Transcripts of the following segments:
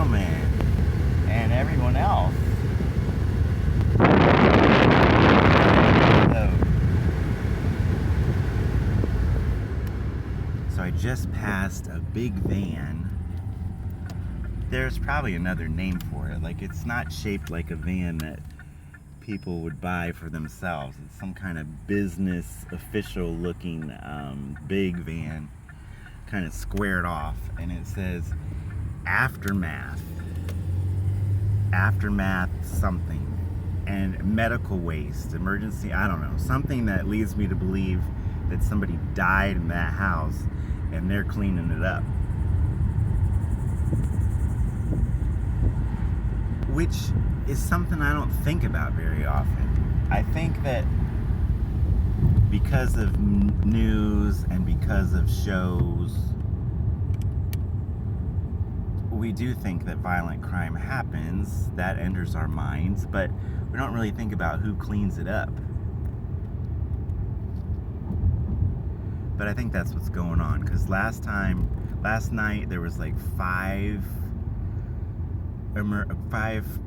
gentlemen, and everyone else. So I just passed a big van. There's probably another name for it. Like, it's not shaped like a van that people would buy for themselves. It's some kind of business official looking big van, kind of squared off, and it says Aftermath something, and medical waste, emergency, I don't know, something that leads me to believe that somebody died in that house and they're cleaning it up, which is something I don't think about very often. I think that because of news and because of shows, we do think that violent crime happens. That enters our minds, but we don't really think about who cleans it up. But I think that's what's going on, because last night there was like five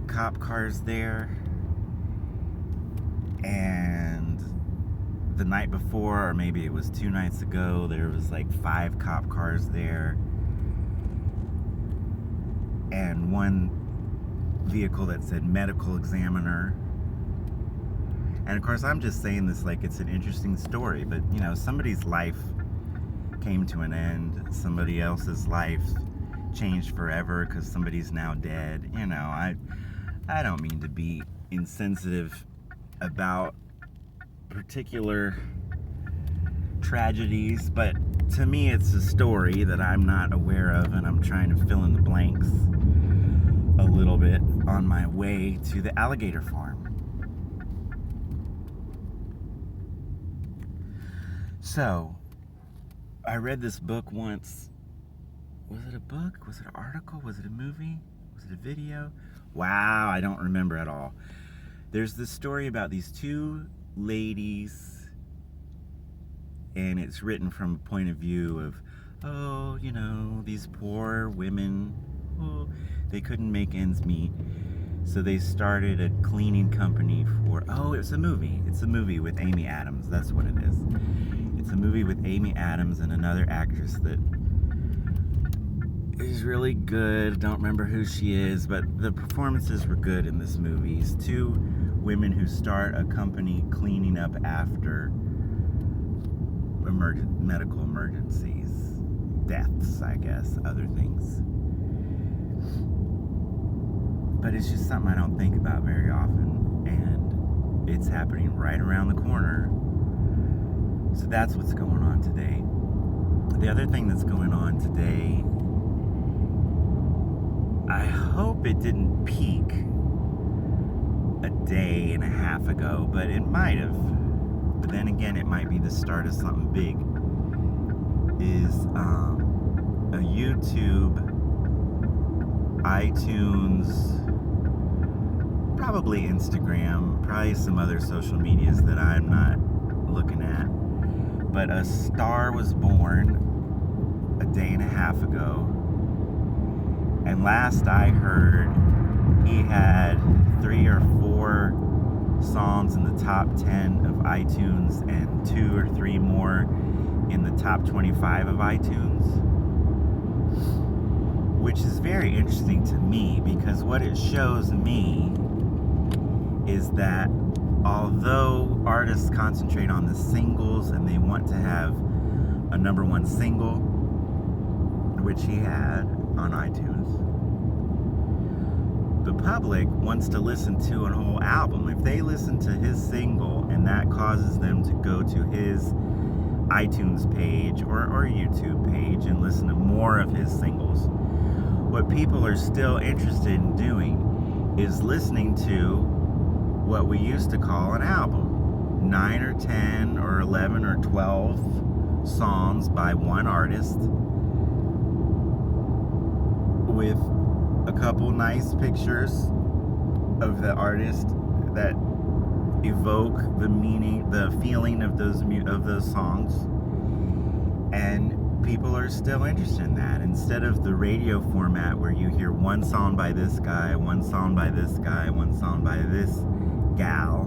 cop cars there, and the night before, or maybe it was 2 nights ago, there was like 5 cop cars there, and one vehicle that said medical examiner. And of course, I'm just saying this like it's an interesting story, but you know, somebody's life came to an end, somebody else's life changed forever because somebody's now dead. You know, I don't mean to be insensitive about particular tragedies, but to me it's a story that I'm not aware of, and I'm trying to fill in the blanks a little bit on my way to the alligator farm. So, I read this book once. Was it a book? Was it an article? Was it a movie? Was it a video? Wow, I don't remember at all. There's this story about these 2 ladies, and it's written from a point of view of, oh, you know, these poor women, oh, they couldn't make ends meet. So they started a cleaning company for, it's a movie. It's a movie with Amy Adams. That's what it is. It's a movie with Amy Adams and another actress that is really good. Don't remember who she is, but the performances were good in this movie. It's 2 women who start a company cleaning up after medical emergencies, deaths, I guess, other things. But it's just something I don't think about very often, and it's happening right around the corner. So that's what's going on today. The other thing that's going on today, I hope it didn't peak a day and a half ago, but it might have. But then again, it might be the start of something big. Is a YouTube, iTunes, probably Instagram, probably some other social medias that I'm not looking at. But a star was born a day and a half ago. And last I heard, he had 3 or 4 songs in the top 10 of iTunes and 2 or 3 more in the top 25 of iTunes. Which is very interesting to me, because what it shows me is that although artists concentrate on the singles and they want to have a #1 single, which he had on iTunes, the public wants to listen to a whole album. If they listen to his single and that causes them to go to his iTunes page or YouTube page and listen to more of his singles, what people are still interested in doing is listening to what we used to call an album. 9 or 10 or 11 or 12 songs by one artist with a couple nice pictures of the artist that evoke the meaning, the feeling of those songs, and people are still interested in that. Instead of the radio format where you hear one song by this guy, one song by this guy, one song by this gal,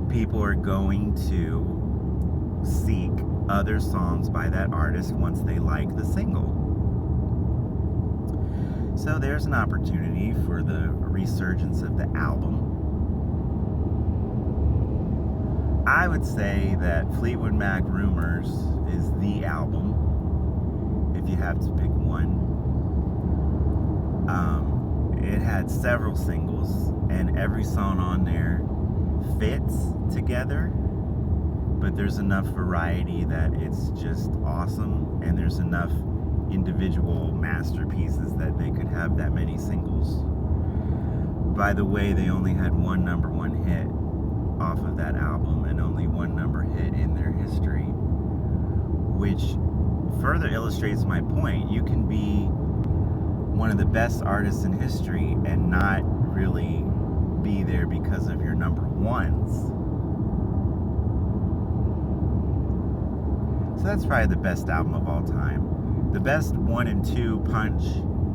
people are going to seek other songs by that artist once they like the single. So there's an opportunity for the resurgence of the album. I would say that Fleetwood Mac Rumors is the album, if you have to pick one. It had several singles, and every song on there fits together, but there's enough variety that it's just awesome, and there's enough individual masterpieces that they could have that many singles. By the way, they only had one number one hit off of that album and only one number hit in their history, which further illustrates my point. You can be one of the best artists in history and not really be there because of your number ones. So that's probably the best album of all time. The best 1 and 2 punch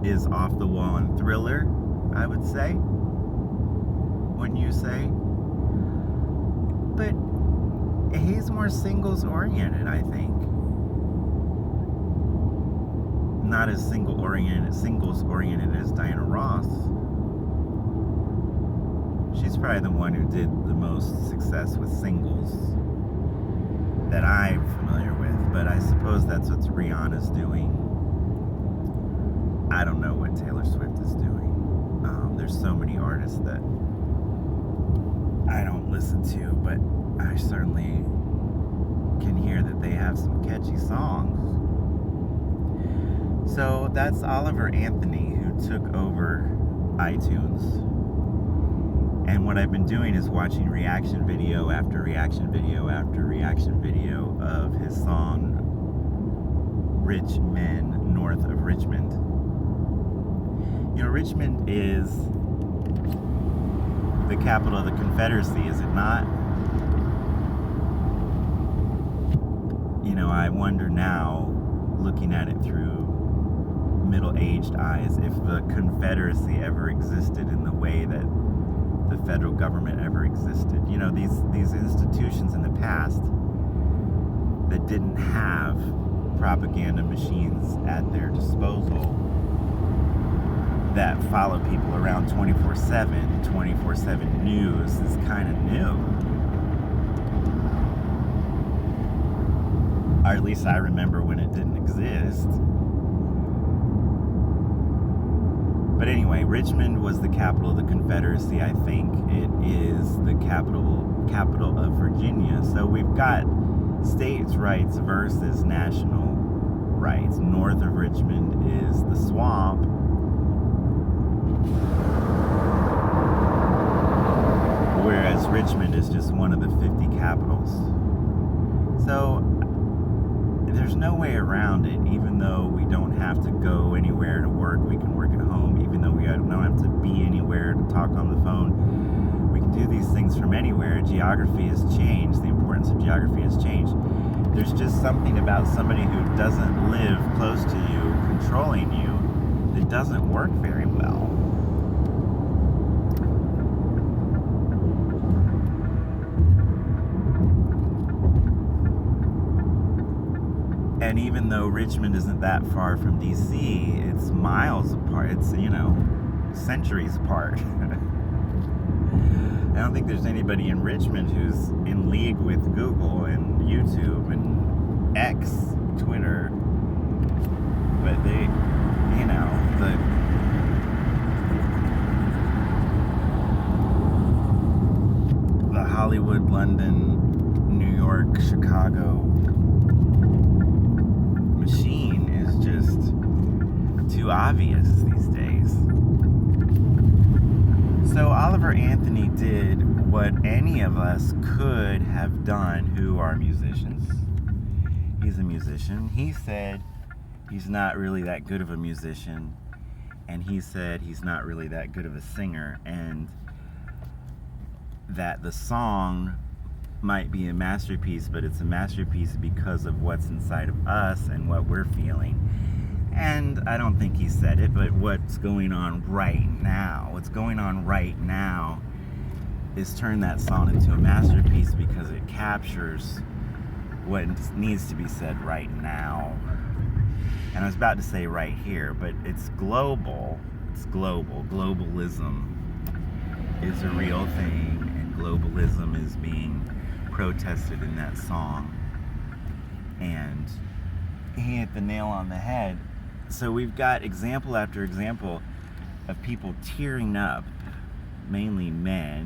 is Off the Wall and Thriller, I would say. Wouldn't you say? But he's more singles oriented, I think. Not as singles oriented as Diana Ross. She's probably the one who did the most success with singles that I'm familiar with, but I suppose that's what Rihanna's doing. I don't know what Taylor Swift is doing. There's so many artists that I don't listen to, but I certainly can hear that they have some catchy songs. So that's Oliver Anthony, who took over iTunes. And what I've been doing is watching reaction video after reaction video after reaction video of his song Rich Men North of Richmond. You know, Richmond is the capital of the Confederacy, is it not? You know, I wonder now, looking at it through middle-aged eyes, if the Confederacy ever existed in the way that the federal government ever existed. You know, these institutions in the past that didn't have propaganda machines at their disposal that follow people around 24/7. 24/7 news is kind of new. Or at least I remember when it didn't exist. But anyway, Richmond was the capital of the Confederacy, I think. It is the capital of Virginia. So we've got states' rights versus national rights. North of Richmond is the swamp. Whereas Richmond is just one of the 50 capitals. So there's no way around it. Even though we don't have to go anywhere to work, we can work at home. Even though we don't have to be anywhere to talk on the phone, we can do these things from anywhere. Geography has changed. The importance of geography has changed. There's just something about somebody who doesn't live close to you, controlling you, that doesn't work very well. And even though Richmond isn't that far from DC, it's miles apart. It's, you know, centuries apart. I don't think there's anybody in Richmond who's in league with Google and YouTube and X, Twitter. But they, you know, the Hollywood, London, New York, Chicago machine is just too obvious these days. So Oliver Anthony did what any of us could have done who are musicians. He's a musician. He said he's not really that good of a musician, and he said he's not really that good of a singer, and that the song might be a masterpiece, but it's a masterpiece because of what's inside of us and what we're feeling. And I don't think he said it, but what's going on right now, is turn that song into a masterpiece because it captures what needs to be said right now. And I was about to say right here, but it's global. It's global. Globalism is a real thing, and globalism is being protested in that song. And he hit the nail on the head. So we've got example after example of people tearing up, mainly men,